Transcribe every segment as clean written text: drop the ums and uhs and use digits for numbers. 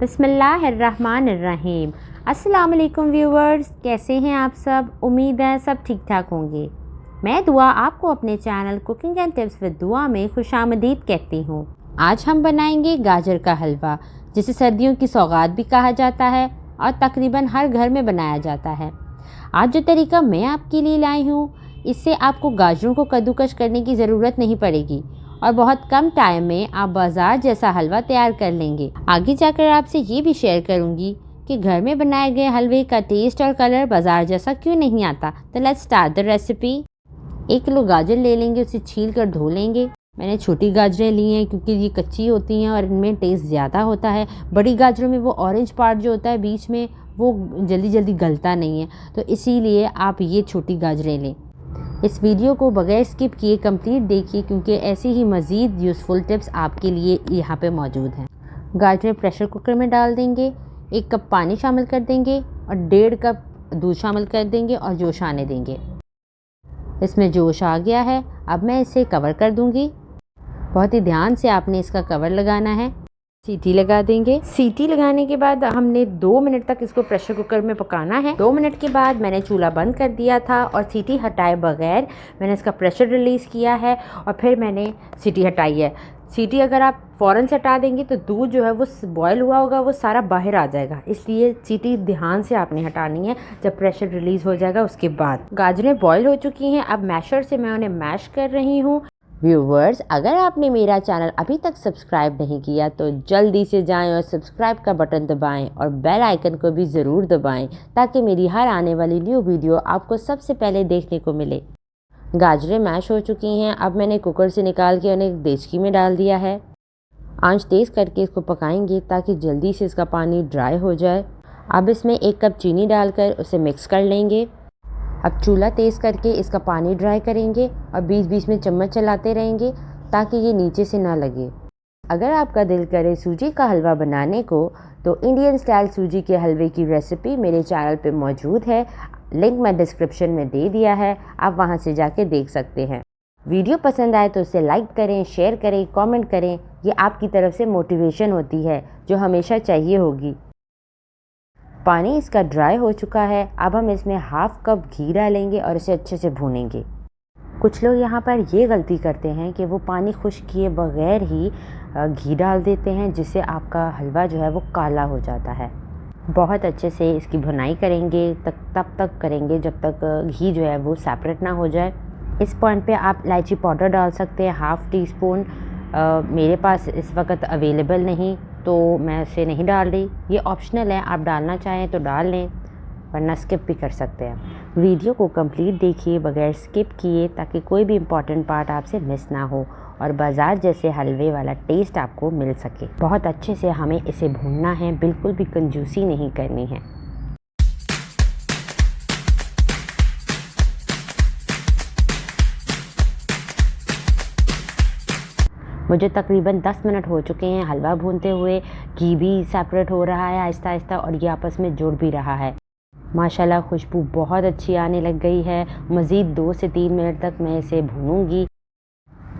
बिस्मिल्लाहिर्रहमानिर्रहीम। अस्सलाम वालेकुम व्यूवर्स, कैसे हैं आप सब? उम्मीद है सब ठीक ठाक होंगे। मैं दुआ आपको अपने channel cooking and tips with दुआ में खुशामदीद कहती हूँ। आज हम बनाएंगे गाजर का हलवा, जिसे सर्दियों की सौगात भी कहा जाता है और तकरीबन हर घर में बनाया जाता है। आज जो तरीका मैं आपके लिए लाई हूँ, इससे आपको गाजरों को कद्दूकस करने की ज़रूरत नहीं पड़ेगी और बहुत कम टाइम में आप बाजार जैसा हलवा तैयार कर लेंगे। आगे जाकर आपसे ये भी शेयर करूंगी कि घर में बनाए गए हलवे का टेस्ट और कलर बाजार जैसा क्यों नहीं आता। तो let's start the recipe. 1 kilo गाजर ले लेंगे, उसे छील कर धो लेंगे। मैंने छोटी गाजरें ली हैं क्योंकि ये कच्ची होती हैं और इनमें टेस्ट ज़्यादा होता है। बड़ी गाजरों में वो ऑरेंज पार्ट जो होता है बीच में, वो जल्दी जल्दी गलता नहीं है, तो इसीलिए आप ये छोटी गाजरें लें। इस वीडियो को बगैर स्किप किए कंप्लीट देखिए, क्योंकि ऐसी ही मज़ीद यूज़फुल टिप्स आपके लिए यहाँ पे मौजूद हैं। गाजरें प्रेशर कुकर में डाल देंगे, 1 कप पानी शामिल कर देंगे और 1.5 कप दूध शामिल कर देंगे और जोश आने देंगे। इसमें जोश आ गया है, अब मैं इसे कवर कर दूँगी। बहुत ही ध्यान से आपने इसका कवर लगाना है। सीटी लगा देंगे। सीटी लगाने के बाद हमने 2 मिनट तक इसको प्रेशर कुकर में पकाना है। 2 मिनट के बाद मैंने चूल्हा बंद कर दिया था और सीटी हटाए बगैर मैंने इसका प्रेशर रिलीज़ किया है और फिर मैंने सीटी हटाई है। सीटी अगर आप फ़ौरन से हटा देंगे तो दूध जो है वो बॉयल हुआ होगा, वो सारा बाहर आ जाएगा, इसलिए सीटी ध्यान से आपने हटानी है जब प्रेशर रिलीज़ हो जाएगा उसके बाद। गाजरें बॉयल हो चुकी हैं, अब मैशर से मैं उन्हें मैश कर रही हूँ। व्यूवर्स, अगर आपने मेरा चैनल अभी तक सब्सक्राइब नहीं किया तो जल्दी से जाएं और सब्सक्राइब का बटन दबाएं और बेल आइकन को भी ज़रूर दबाएं, ताकि मेरी हर आने वाली न्यू वीडियो आपको सबसे पहले देखने को मिले। गाजरें मैश हो चुकी हैं, अब मैंने कुकर से निकाल के उन्हें देचकी में डाल दिया है। आंच तेज़ करके इसको पकाएंगे ताकि जल्दी से इसका पानी ड्राई हो जाए। अब इसमें 1 कप चीनी डालकर उसे मिक्स कर लेंगे। अब चूल्हा तेज़ करके इसका पानी ड्राई करेंगे और बीच बीच में चम्मच चलाते रहेंगे ताकि ये नीचे से ना लगे। अगर आपका दिल करे सूजी का हलवा बनाने को, तो इंडियन स्टाइल सूजी के हलवे की रेसिपी मेरे चैनल पे मौजूद है। लिंक मैं डिस्क्रिप्शन में दे दिया है, आप वहां से जाके देख सकते हैं। वीडियो पसंद आए तो उसे लाइक करें, शेयर करें, कमेंट करें। ये आपकी तरफ से मोटिवेशन होती है जो हमेशा चाहिए होगी। पानी इसका ड्राई हो चुका है, अब हम इसमें 1/2 कप घी डालेंगे और इसे अच्छे से भूनेंगे। कुछ लोग यहाँ पर ये गलती करते हैं कि वो पानी खुश्क किए बगैर ही घी डाल देते हैं, जिससे आपका हलवा जो है वो काला हो जाता है। बहुत अच्छे से इसकी भुनाई करेंगे, तब तक करेंगे जब तक घी जो है वो सेपरेट ना हो जाए। इस पॉइंट पे आप इलायची पाउडर डाल सकते हैं, 1/2 टीस्पून। मेरे पास इस वक्त अवेलेबल नहीं तो मैं इसे नहीं डाल रही। ये ऑप्शनल है, आप डालना चाहें तो डाल लें, वरना स्किप भी कर सकते हैं। वीडियो को कंप्लीट देखिए बगैर स्किप किए, ताकि कोई भी इम्पॉर्टेंट पार्ट आपसे मिस ना हो और बाजार जैसे हलवे वाला टेस्ट आपको मिल सके। बहुत अच्छे से हमें इसे भूनना है, बिल्कुल भी कंजूसी नहीं करनी है। मुझे तकरीबन 10 मिनट हो चुके हैं हलवा भूनते हुए। घी भी सेपरेट हो रहा है आहिस्ता आहिस्ता और ये आपस में जुड़ भी रहा है। माशाल्लाह खुशबू बहुत अच्छी आने लग गई है। मज़ीद 2 से 3 मिनट तक मैं इसे भूनूंगी।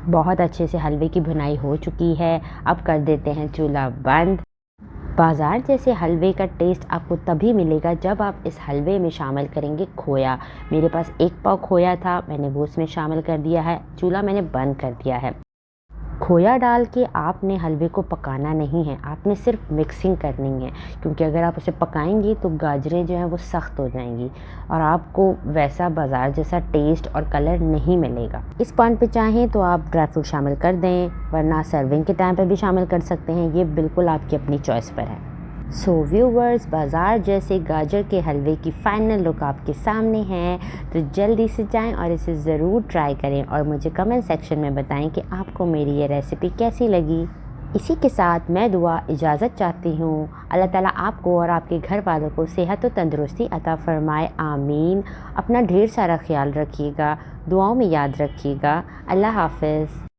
बहुत अच्छे से हलवे की भुनाई हो चुकी है। अब कर देते हैं चूल्हा बंद। बाजार जैसे हलवे का टेस्ट आपको तभी मिलेगा जब आप इस हलवे में शामिल करेंगे खोया। मेरे पास 1 पाव खोया था, मैंने वो इसमें शामिल कर दिया है। चूल्हा मैंने बंद कर दिया है। खोया डाल के आपने हलवे को पकाना नहीं है, आपने सिर्फ मिक्सिंग करनी है, क्योंकि अगर आप उसे पकाएंगी तो गाजरें जो हैं वो सख्त हो जाएंगी और आपको वैसा बाजार जैसा टेस्ट और कलर नहीं मिलेगा। इस पॉइंट पे चाहें तो आप ड्राई फ्रूट शामिल कर दें, वरना सर्विंग के टाइम पे भी शामिल कर सकते हैं। ये बिल्कुल आपकी अपनी चॉइस पर है। सो व्यूवर्स, बाजार जैसे गाजर के हलवे की फाइनल लुक आपके सामने है, तो जल्दी से जाएं और इसे ज़रूर ट्राई करें और मुझे कमेंट सेक्शन में बताएं कि आपको मेरी ये रेसिपी कैसी लगी। इसी के साथ मैं दुआ इजाज़त चाहती हूँ। अल्लाह ताला आपको और आपके घर वालों को सेहत और तंदुरुस्ती अता फ़रमाए, आमीन। अपना ढेर सारा ख्याल रखिएगा, दुआओं में याद रखिएगा। अल्लाह हाफ़िज़।